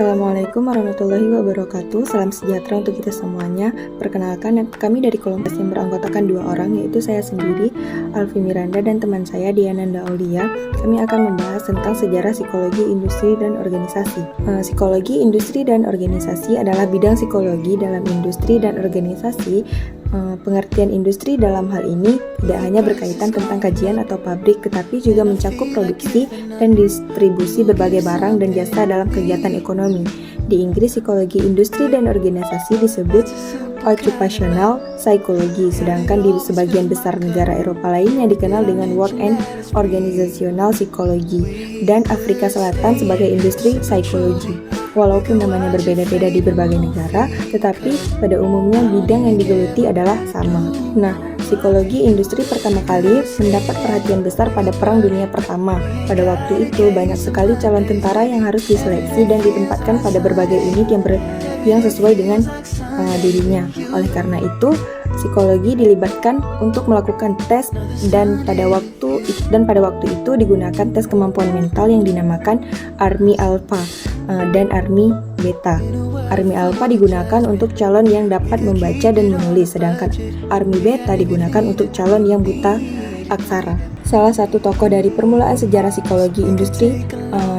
Assalamualaikum warahmatullahi wabarakatuh. Salam sejahtera untuk kita semuanya. Perkenalkan, kami dari kelompok yang beranggotakan 2 orang, yaitu saya sendiri, Alfi Miranda, dan teman saya, Diananda Aulia. Kami akan membahas tentang sejarah psikologi industri dan organisasi. Psikologi industri dan organisasi adalah bidang psikologi dalam industri dan organisasi. Pengertian industri dalam hal ini tidak hanya berkaitan tentang kajian atau pabrik, tetapi juga mencakup produksi dan distribusi berbagai barang dan jasa dalam kegiatan ekonomi. Di Inggris, psikologi industri dan organisasi disebut occupational psychology, sedangkan di sebagian besar negara Eropa lainnya dikenal dengan work and organizational psychology, dan Afrika Selatan sebagai industri psychology. Walaupun namanya berbeda-beda di berbagai negara, tetapi pada umumnya bidang yang digeluti adalah sama. Nah, psikologi industri pertama kali mendapat perhatian besar pada Perang Dunia Pertama. Pada waktu itu, banyak sekali calon tentara yang harus diseleksi dan ditempatkan pada berbagai unit yang sesuai dengan dirinya. Oleh karena itu, psikologi dilibatkan untuk melakukan tes dan pada waktu itu digunakan tes kemampuan mental yang dinamakan Army Alpha dan Army Beta. Army Alpha digunakan untuk calon yang dapat membaca dan menulis, sedangkan Army Beta digunakan untuk calon yang buta aksara. Salah satu tokoh dari permulaan sejarah psikologi industri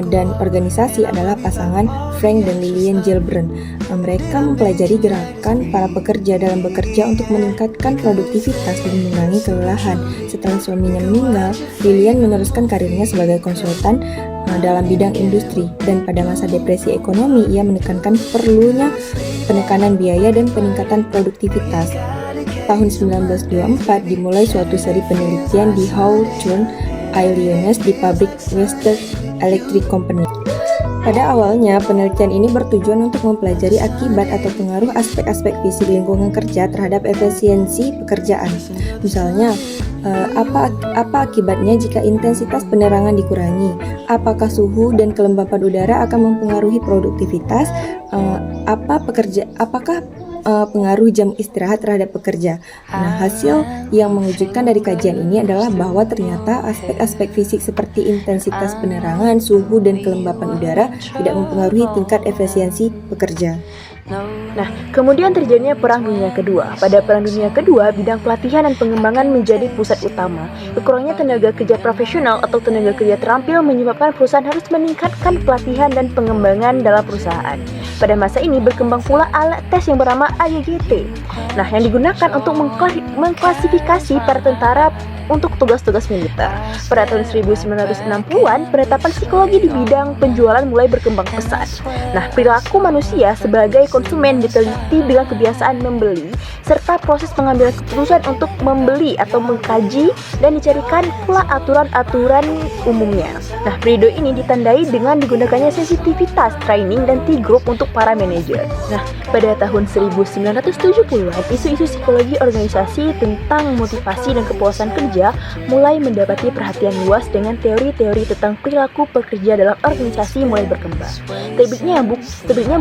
dan organisasi adalah pasangan Frank dan Lillian Gelbrand. Mereka mempelajari gerakan para pekerja dalam bekerja untuk meningkatkan produktivitas dan mengurangi kelelahan. Setelah suaminya meninggal, Lillian meneruskan karirnya sebagai konsultan dalam bidang industri, dan pada masa depresi ekonomi ia menekankan perlunya penekanan biaya dan peningkatan produktivitas. Tahun 1924 dimulai suatu seri penelitian di Hawthorne, Illinois di pabrik Western Electric Company. Pada awalnya, penelitian ini bertujuan untuk mempelajari akibat atau pengaruh aspek-aspek fisik lingkungan kerja terhadap efisiensi pekerjaan. Misalnya, apa akibatnya jika intensitas penerangan dikurangi? Apakah suhu dan kelembapan udara akan mempengaruhi produktivitas? Apakah pengaruh jam istirahat terhadap pekerja? Nah, hasil yang mengejutkan dari kajian ini adalah bahwa ternyata aspek-aspek fisik seperti intensitas penerangan, suhu, dan kelembapan udara tidak mempengaruhi tingkat efisiensi pekerja. Nah, kemudian terjadinya Perang Dunia Kedua. Pada Perang Dunia Kedua, bidang pelatihan dan pengembangan menjadi pusat utama. Berkurangnya tenaga kerja profesional atau tenaga kerja terampil menyebabkan perusahaan harus meningkatkan pelatihan dan pengembangan dalam perusahaan. Pada masa ini berkembang pula alat tes yang bernama AYGT. Nah, yang digunakan untuk mengklasifikasi para tentara untuk tugas-tugas militer. Pada tahun 1960-an, penetapan psikologi di bidang penjualan mulai berkembang pesat. Nah, perilaku manusia sebagai konsumen diteliti dengan kebiasaan membeli, serta proses pengambilan keputusan untuk membeli atau mengkaji, dan dicarikan pula aturan-aturan umumnya. Nah, periode ini ditandai dengan digunakannya sensitivitas, training, dan T-group untuk para manajer. Nah, pada tahun 1970-an, isu-isu psikologi organisasi tentang motivasi dan kepuasan kerja mulai mendapati perhatian luas dengan teori-teori tentang perilaku pekerja dalam organisasi mulai berkembang. Terbitnya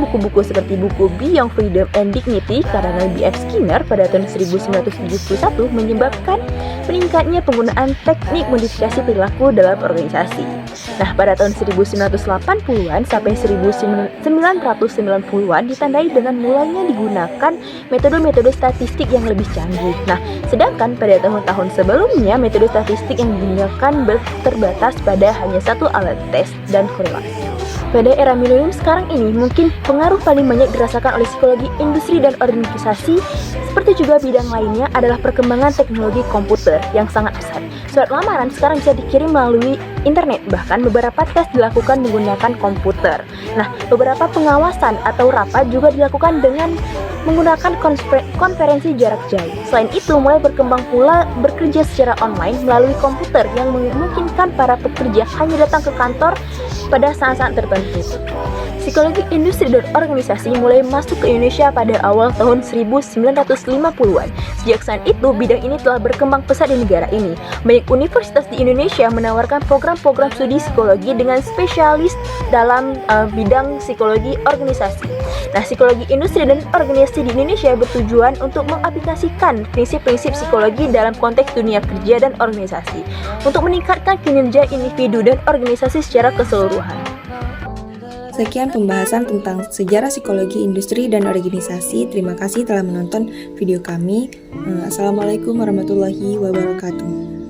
buku-buku seperti buku Beyond Freedom and Dignity karena B.F. Skinner pada tahun 1971 menyebabkan meningkatnya penggunaan teknik modifikasi perilaku dalam organisasi. Nah, pada tahun 1980-an sampai 1990-an ditandai dengan mulainya digunakan metode-metode statistik yang lebih canggih. Nah, sedangkan pada tahun-tahun sebelumnya metode statistik yang digunakan terbatas pada hanya satu alat tes dan korelasi. Pada era milenium sekarang ini, mungkin pengaruh paling banyak dirasakan oleh psikologi industri dan organisasi, seperti juga bidang lainnya, adalah perkembangan teknologi komputer yang sangat pesat. Surat lamaran sekarang bisa dikirim melalui internet, bahkan beberapa tes dilakukan menggunakan komputer. Nah, beberapa pengawasan atau rapat juga dilakukan dengan menggunakan konferensi jarak jauh. Selain itu, mulai berkembang pula bekerja secara online melalui komputer yang memungkinkan para pekerja hanya datang ke kantor pada saat-saat tertentu. Psikologi industri dan organisasi mulai masuk ke Indonesia pada awal tahun 1950-an. Sejak saat itu, bidang ini telah berkembang pesat di negara ini. Banyak universitas di Indonesia menawarkan program-program studi psikologi dengan spesialis dalam bidang psikologi organisasi. Nah, psikologi industri dan organisasi di Indonesia bertujuan untuk mengaplikasikan prinsip-prinsip psikologi dalam konteks dunia kerja dan organisasi untuk meningkatkan kinerja individu dan organisasi secara keseluruhan. Sekian pembahasan tentang sejarah psikologi industri dan organisasi. Terima kasih telah menonton video kami. Assalamualaikum warahmatullahi wabarakatuh.